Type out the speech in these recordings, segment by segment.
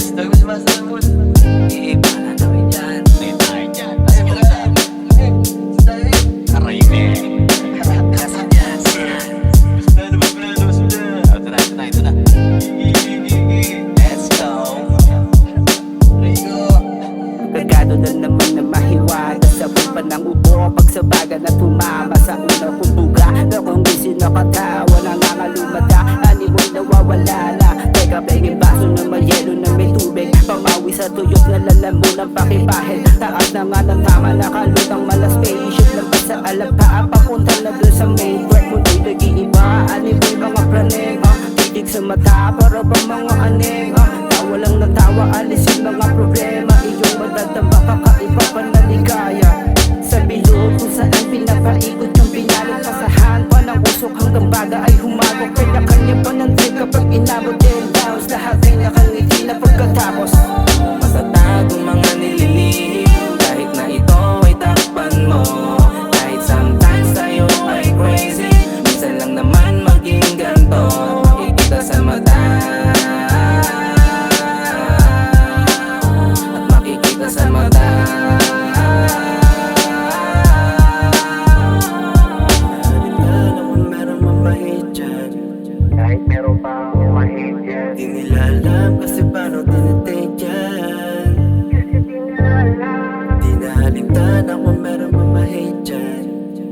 Gusto ba sa pool? Para namin dyan. May tayo dyan. Ayaw mo ka. Aray me. Kasap yan. Lumabas mo na. Ito na. Let's go. Pagkado na naman na mahiwaga sa pa ng ubo. Pagsabaga na tumama sa una kong buga. Na kung di sinakatawa na nangalumada. Animoy nawawala na. Teka bengin baso na may yelo na may tubig. Pamawi sa tuyot na lalamunan pakipahid. Taas na nga ng tama nakalutang malas spaceship. Lampas sa alapa papunta na doon sa main work. Kung di nag-iiba animoy mga praning. Titig sa mata para bang mga aning. Tawa lang ng tawa alisin mga problema. Iyong madadama kakaiba pa na ligaya. Sa bilog kung saan pinapaikot yung pinalot. Pasahan pa ng usok hanggang baga ay humagok. Kanya-kanya pa ng trip kapag inabot 10,000. Lahat ay nakangiti na pagkatapos. Matatagong mga nililihim kahit na ito ay takpan mo. Kahit sometimes tayo ay crazy, minsan lang naman maging ganto. Makikita sa mata at makikita sa mata. Kahit meron pa akong mahit dyan. Di nila alam kasi paano tinitake yan. Di nahaligtan ako meron mamahit dyan.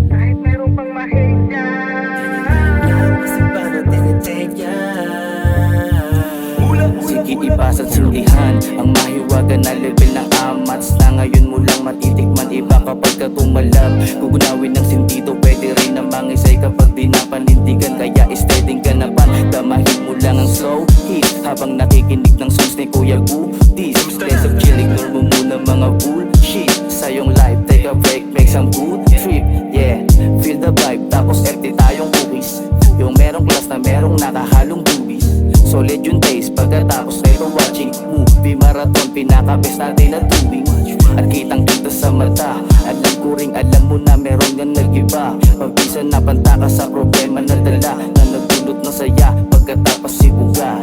Kahit meron pang mahit Di nila alam kasi paano tinitake yan. Sige ipasat sultihan ang mahiwagan na level ng amats. Na ngayon mo lang matitikman iba kapag ka tumalab. Gugunawin ng sentido pwede rin na mangisay kapag di napanindigan. Kaya steady ka naman, damahin mo lang ang slow hit habang nakikinig ng songs ni Kuya Goodies. Instead of chill, ignore mo muna mga bullshit. Sa iyong life, take a break, make some good trip. Yeah, feel the vibe, tapos empty tayong cookies. Yung merong class na merong nakahalong boobies. Solid yung taste, pagkatapos na ito watching movie marathon, pinaka-best natin na tuwing. At kitang kita sa mata, alam ko ring alam mo na meron nga nag-iba. Pagbisan na panta ka sa problema na dala, na nagdulot ng saya, pagkatapos sibuga.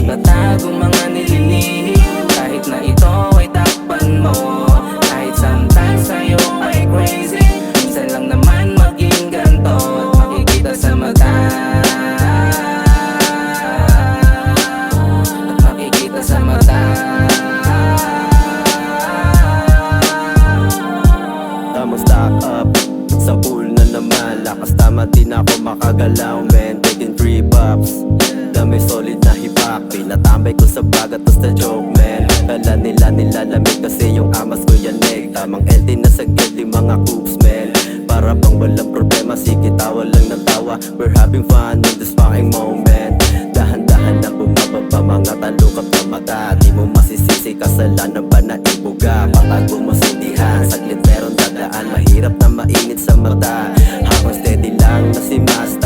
Matatagong mga nililihim kahit na ito ay takpan mo. Kahit sometimes tayo ay crazy, minsan lang naman maging ganto. At makikita sa mata at makikita sa mata. Tama stack up sa pool na naman. Lakas tama din ako makagalaw men. Taking 3 pops, dami solid na hipak. Pinatambay ko sa bagat tas na joke man. Kala nila nilalamig kasi yung amas ko yan egg. Tamang LT na sa gilid mga coops man. Para bang walang problema, sige tawa lang ng tawa. We're having fun in this fucking moment. Dahan-dahan na bumababa mga talukap na mata. Di mo masisisi kasalanan ba na ibuga. Patago mo sindihan, saglit meron dadaan. Mahirap na mainit sa mata, habang steady lang na si Master.